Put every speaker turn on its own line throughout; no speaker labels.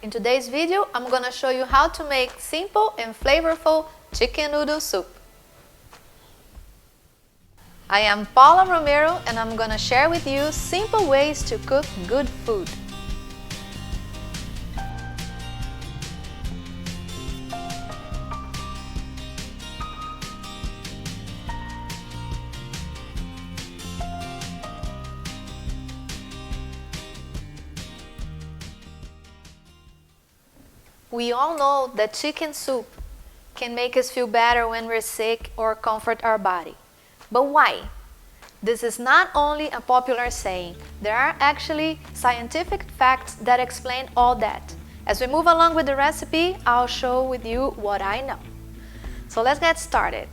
In today's video, I'm gonna show you how to make simple and flavorful chicken noodle soup. I am Paula Romero and I'm gonna share with you simple ways to cook good food. We all know that chicken soup can make us feel better when we're sick or comfort our body. But why? This is not only a popular saying. There are actually scientific facts that explain all that. As we move along with the recipe, I'll show with you what I know. So let's get started.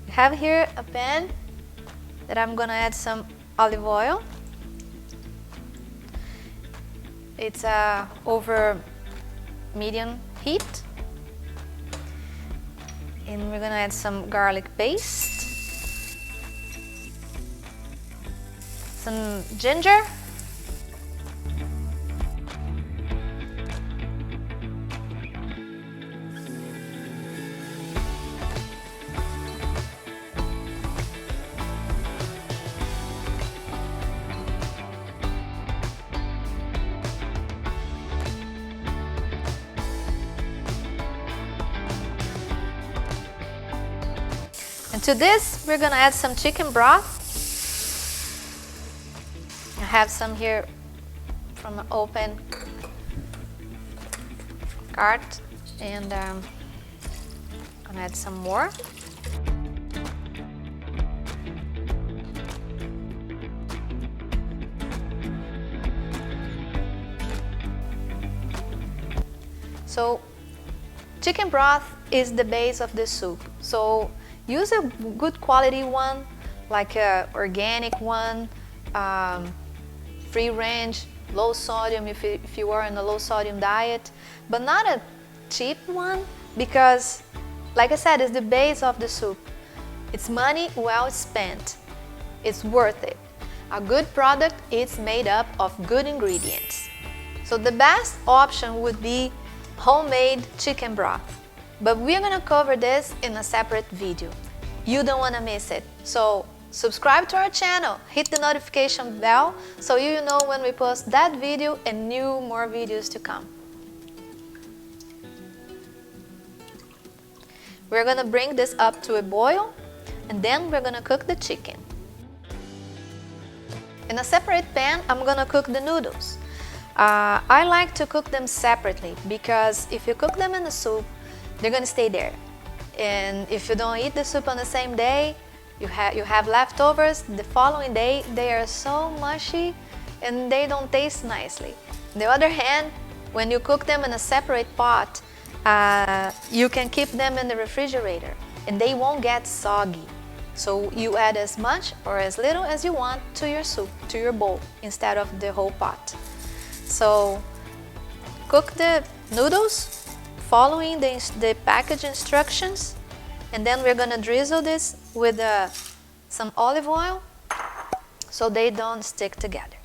I have here a pan that I'm gonna add some olive oil. It's over medium heat, and we're gonna add some garlic paste, some ginger, and to this we're gonna add some chicken broth. I have some here from an open cart, and I'm gonna add some more. So chicken broth is the base of the soup. So use a good quality one, like a organic one, free range, low sodium if you are in a low sodium diet, but not a cheap one, because like I said, it's the base of the soup. It's money well spent. It's worth it. A good product is made up of good ingredients. So the best option would be homemade chicken broth. But we're gonna cover this in a separate video. You don't wanna miss it. So subscribe to our channel, hit the notification bell so you know when we post that video and more videos to come. We're gonna bring this up to a boil, and then we're gonna cook the chicken. In a separate pan, I'm gonna cook the noodles. I like to cook them separately because if you cook them in the soup, they're gonna stay there. And if you don't eat the soup on the same day, you have leftovers, the following day they are so mushy and they don't taste nicely. On the other hand, when you cook them in a separate pot, you can keep them in the refrigerator and they won't get soggy. So you add as much or as little as you want to your soup, to your bowl, instead of the whole pot. So cook the noodles following the package instructions, and then we're gonna drizzle this with some olive oil so they don't stick together.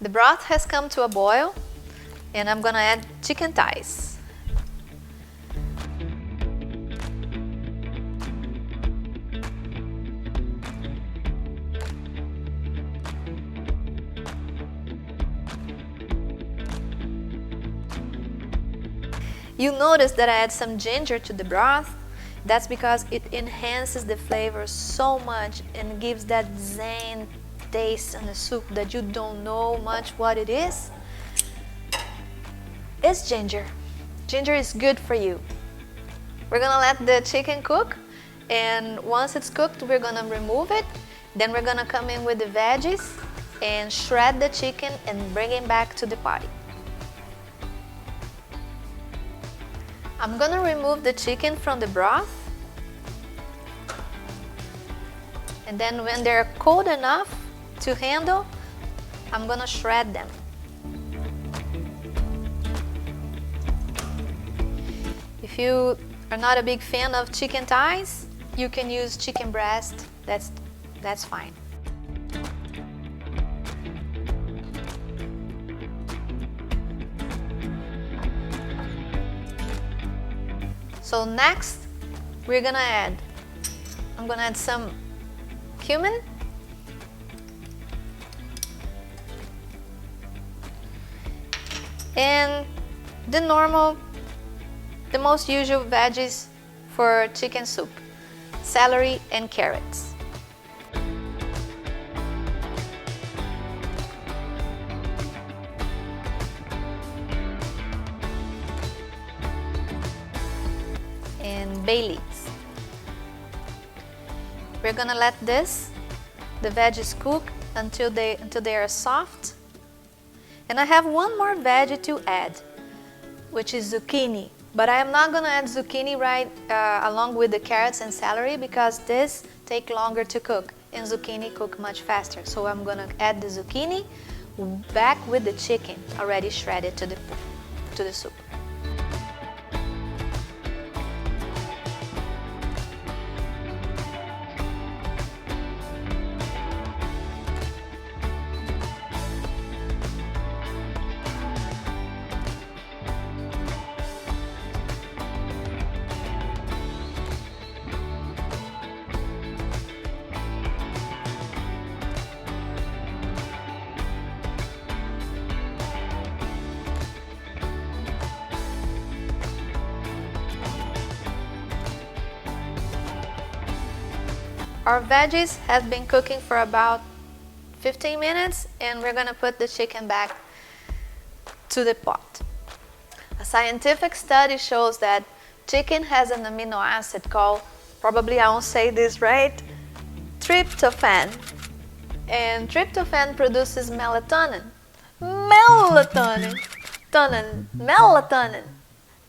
The broth has come to a boil, and I'm gonna add chicken thighs. You notice that I add some ginger to the broth. That's because it enhances the flavor so much and gives that zing taste in the soup that you don't know much what it is. It's ginger. Ginger is good for you. We're gonna let the chicken cook, and once it's cooked, we're gonna remove it. Then we're gonna come in with the veggies and shred the chicken and bring it back to the party. I'm gonna remove the chicken from the broth, and then when they're cold enough to handle, I'm gonna shred them. If you are not a big fan of chicken thighs, you can use chicken breast. That's fine. So next, I'm gonna add some cumin, and the most usual veggies for chicken soup, celery and carrots. And bay leaves. We're gonna let the veggies cook until they are soft. And I have one more veggie to add, which is zucchini. But I am not gonna add zucchini right along with the carrots and celery because this take longer to cook and zucchini cook much faster. So I'm gonna add the zucchini back with the chicken already shredded to the soup. Our veggies have been cooking for about 15 minutes and we're gonna put the chicken back to the pot. A scientific study shows that chicken has an amino acid called, probably I won't say this right, tryptophan. And tryptophan produces melatonin. Melatonin.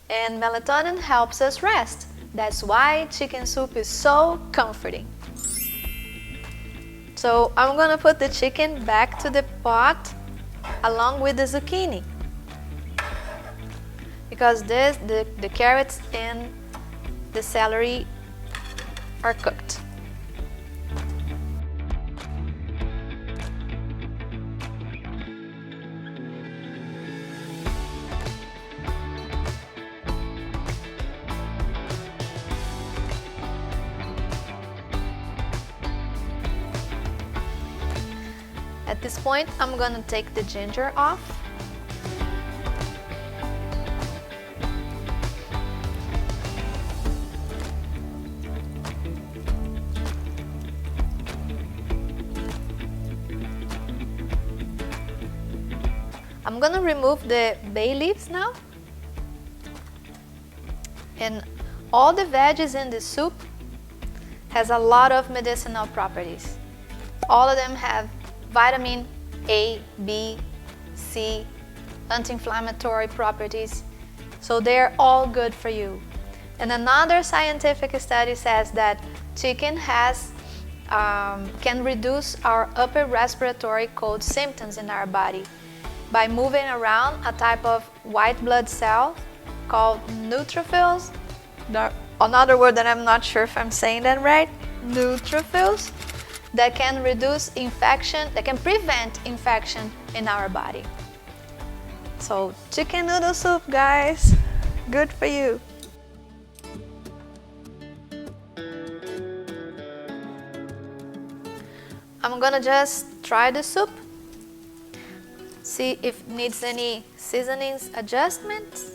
And melatonin helps us rest. That's why chicken soup is so comforting. So I'm gonna put the chicken back to the pot along with the zucchini because the carrots and the celery are cooked. At this point, I'm gonna take the ginger off. I'm gonna remove the bay leaves now. And all the veggies in the soup has a lot of medicinal properties. All of them have vitamin A, B, C, anti-inflammatory properties. So they're all good for you. And another scientific study says that chicken can reduce our upper respiratory cold symptoms in our body by moving around a type of white blood cell called neutrophils. Another word that I'm not sure if I'm saying that right, neutrophils, that can reduce infection, that can prevent infection in our body. So chicken noodle soup, guys, good for you. I'm gonna just try the soup, see if it needs any seasonings adjustments.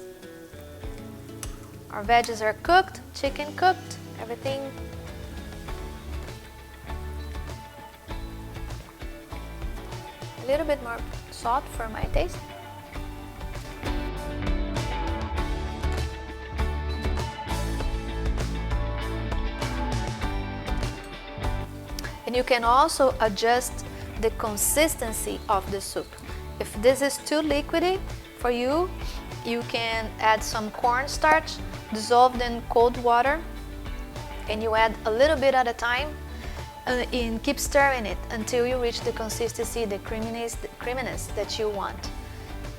Our veggies are cooked, chicken cooked, everything. A little bit more salt for my taste. And you can also adjust the consistency of the soup. If this is too liquidy for you, you can add some cornstarch dissolved in cold water, and you add a little bit at a time and keep stirring it until you reach the consistency, the creaminess that you want.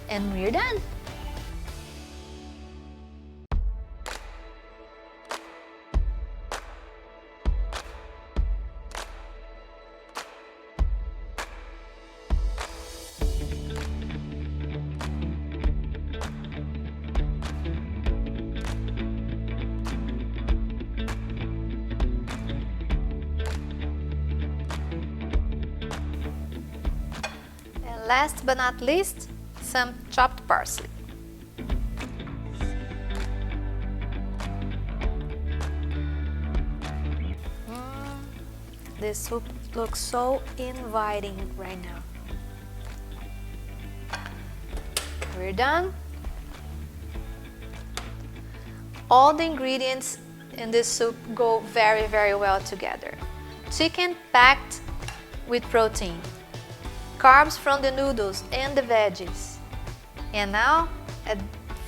And we're done. Last but not least, some chopped parsley. This soup looks so inviting right now. We're done. All the ingredients in this soup go very, very well together. Chicken packed with protein, carbs from the noodles and the veggies. And now,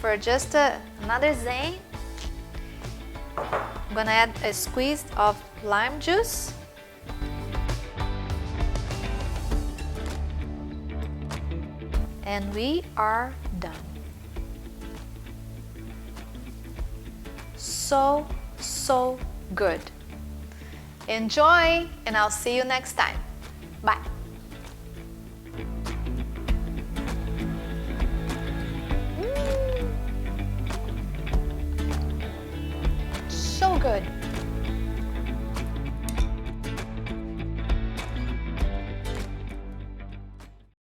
for just another zing, I'm gonna add a squeeze of lime juice. And we are done. So, so good. Enjoy, and I'll see you next time. Bye. So good.